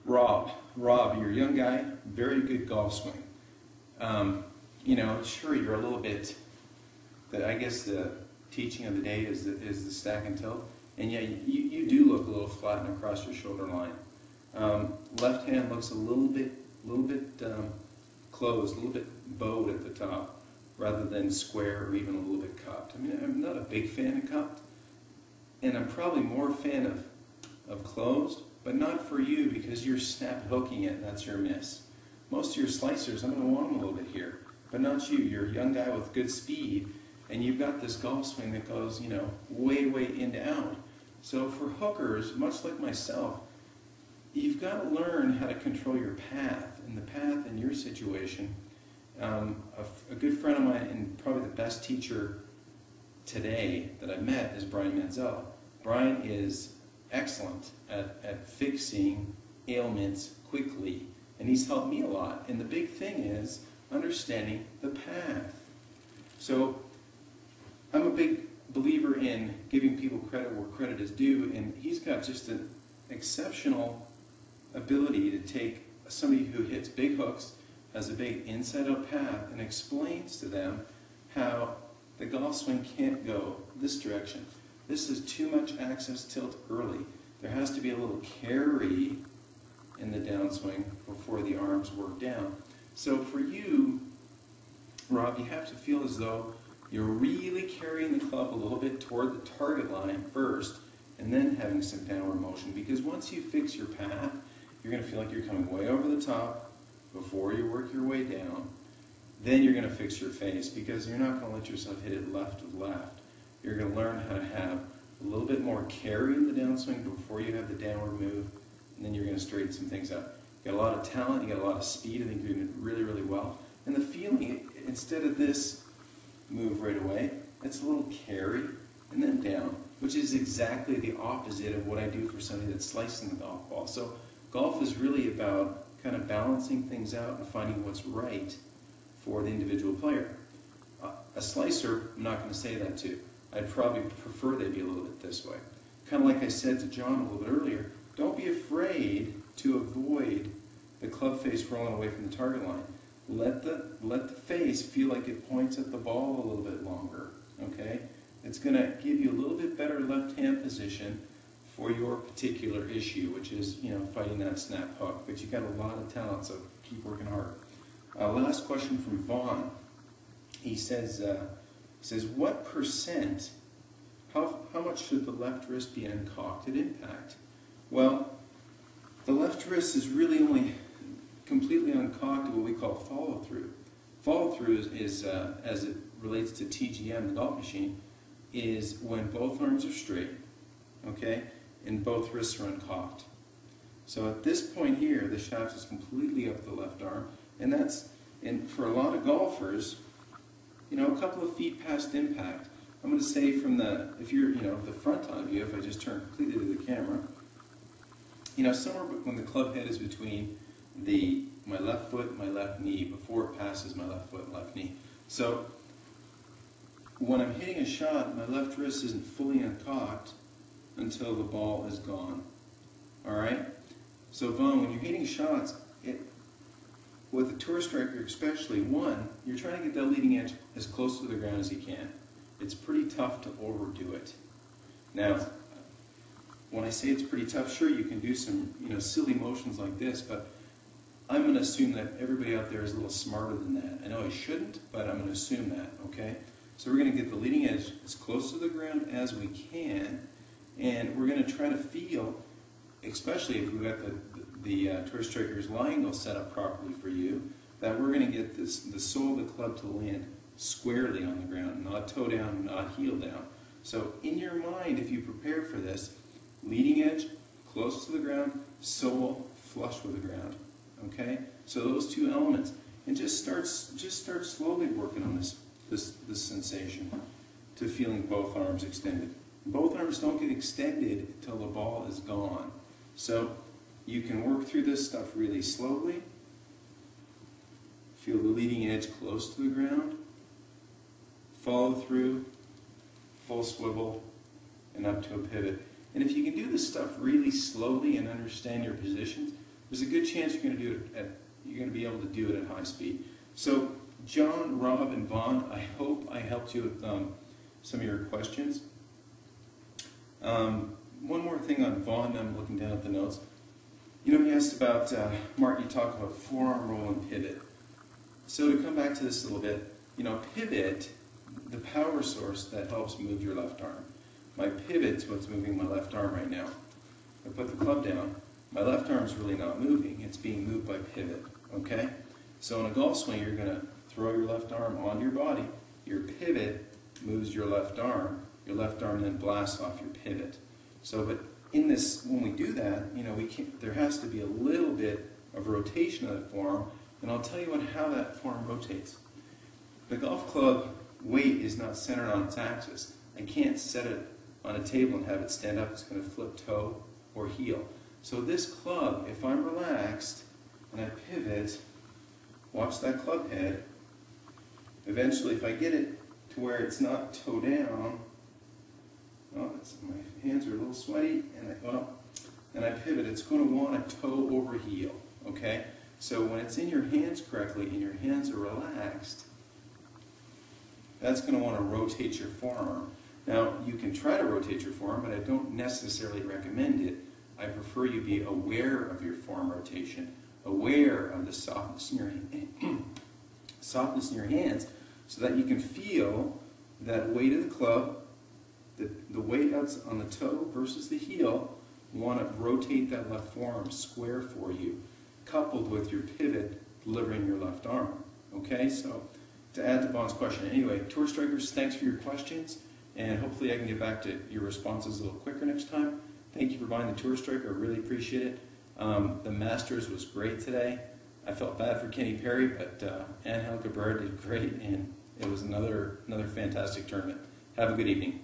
Rob, you're a young guy, very good golf swing. You know, sure, you're a little bit, I guess the teaching of the day is the stack and tilt, and yeah, you do look a little flat and across your shoulder line. Left hand looks a little bit closed, a little bit bowed at the top, rather than square or even a little bit cupped. I mean, I'm not a big fan of cupped, and I'm probably more a fan of closed, but not for you because you're snap hooking it and that's your miss. Most of your slicers, I'm going to want them a little bit here, but not you. You're a young guy with good speed, and you've got this golf swing that goes, you know, way in to out. So for hookers, much like myself, you've got to learn how to control your path, and the path in your situation. A good friend of mine, and probably the best teacher today that I've met, is Brian Manziel. Brian is excellent at fixing ailments quickly, and he's helped me a lot. And the big thing is understanding the path. So I'm a big believer in giving people credit where credit is due, and he's got just an exceptional ability to take somebody who hits big hooks, has a big inside-out path, and explains to them how the golf swing can't go this direction. This is too much access tilt early. There has to be a little carry in the downswing before the arms work down. So for you, Rob, you have to feel as though you're really carrying the club a little bit toward the target line first, and then having some downward motion. Because once you fix your path, you're going to feel like you're coming way over the top before you work your way down. Then you're going to fix your face, because you're not going to let yourself hit it left of left. You're going to learn how to have a little bit more carry in the downswing before you have the downward move, and then you're going to straighten some things out. You got a lot of talent, you got a lot of speed. I think you're doing it really well. And the feeling, instead of this move right away, it's a little carry and then down, which is exactly the opposite of what I do for somebody that's slicing the golf ball. So golf is really about kind of balancing things out and finding what's right for the individual player. A slicer, I'm not going to say that to. I'd probably prefer they be a little bit this way. Kind of like I said to John a little bit earlier, don't be afraid to avoid the club face rolling away from the target line. Let the face feel like it points at the ball a little bit longer, okay? It's going to give you a little bit better left hand position for your particular issue, which is, you know, fighting that snap hook. But you've got a lot of talent, so keep working hard. Last question from Vaughn. He says, what percent, how much should the left wrist be uncocked at impact? Well, the left wrist is really only completely uncocked at what we call follow-through. Follow-through is as it relates to TGM, the golf machine, is when both arms are straight, okay, and both wrists are uncocked. So at this point here, the shaft is completely up the left arm, and for a lot of golfers, you know, a couple of feet past impact. I'm going to say from if you're, you know, the front on view, if I just turn completely to the camera, you know, somewhere when the club head is between my left foot and my left knee, before it passes my left foot and left knee. So when I'm hitting a shot, my left wrist isn't fully uncocked until the ball is gone. All right? So Vaughn, when you're hitting shots, with a tour striker especially, you're trying to get that leading edge as close to the ground as you can. It's pretty tough to overdo it. Now, when I say it's pretty tough, sure, you can do some, you know, silly motions like this, but I'm going to assume that everybody out there is a little smarter than that. I know I shouldn't, but I'm going to assume that, okay? So we're going to get the leading edge as close to the ground as we can, and we're going to try to feel, especially if we've got the tour striker's lie angle set up properly for you, that we're going to get the sole of the club to land squarely on the ground, not toe down, not heel down. So in your mind, if you prepare for this, leading edge close to the ground, sole flush with the ground. Okay, so those two elements, and just start slowly working on this sensation to feeling both arms extended. Both arms don't get extended until the ball is gone. So you can work through this stuff really slowly. Feel the leading edge close to the ground. Follow through, full swivel, and up to a pivot. And if you can do this stuff really slowly and understand your positions, there's a good chance you're going to be able to do it at high speed. So John, Rob, and Vaughn, I hope I helped you with some of your questions. One more thing on Vaughn, I'm looking down at the notes. You know, he asked about, Mark, you talked about forearm roll and pivot. So to come back to this a little bit, you know, pivot, the power source that helps move your left arm. My pivot's what's moving my left arm right now. I put the club down, my left arm's really not moving, it's being moved by pivot, okay? So in a golf swing, you're going to throw your left arm onto your body, your pivot moves your left arm then blasts off your pivot. So, but in this, when we do that, you know, there has to be a little bit of rotation of that forearm, and I'll tell you how that forearm rotates. The golf club weight is not centered on its axis. I can't set it on a table and have it stand up. It's going to flip toe or heel. So this club, if I'm relaxed and I pivot, watch that club head. Eventually, if I get it to where it's not toe down, oh, my hands are a little sweaty, and I pivot, it's going to want to toe over heel, okay? So when it's in your hands correctly and your hands are relaxed, that's going to want to rotate your forearm. Now, you can try to rotate your forearm, but I don't necessarily recommend it. I prefer you be aware of your forearm rotation, aware of the softness in your hands, so that you can feel that weight of the club, the weight that's on the toe versus the heel, want to rotate that left forearm square for you, coupled with your pivot delivering your left arm. Okay, so to add to Vaughn's question, anyway, Tour Strikers, thanks for your questions, and hopefully I can get back to your responses a little quicker next time. Thank you for buying the Tour Striker, I really appreciate it. The Masters was great today. I felt bad for Kenny Perry, but Angel Cabrera did great, and it was another fantastic tournament. Have a good evening.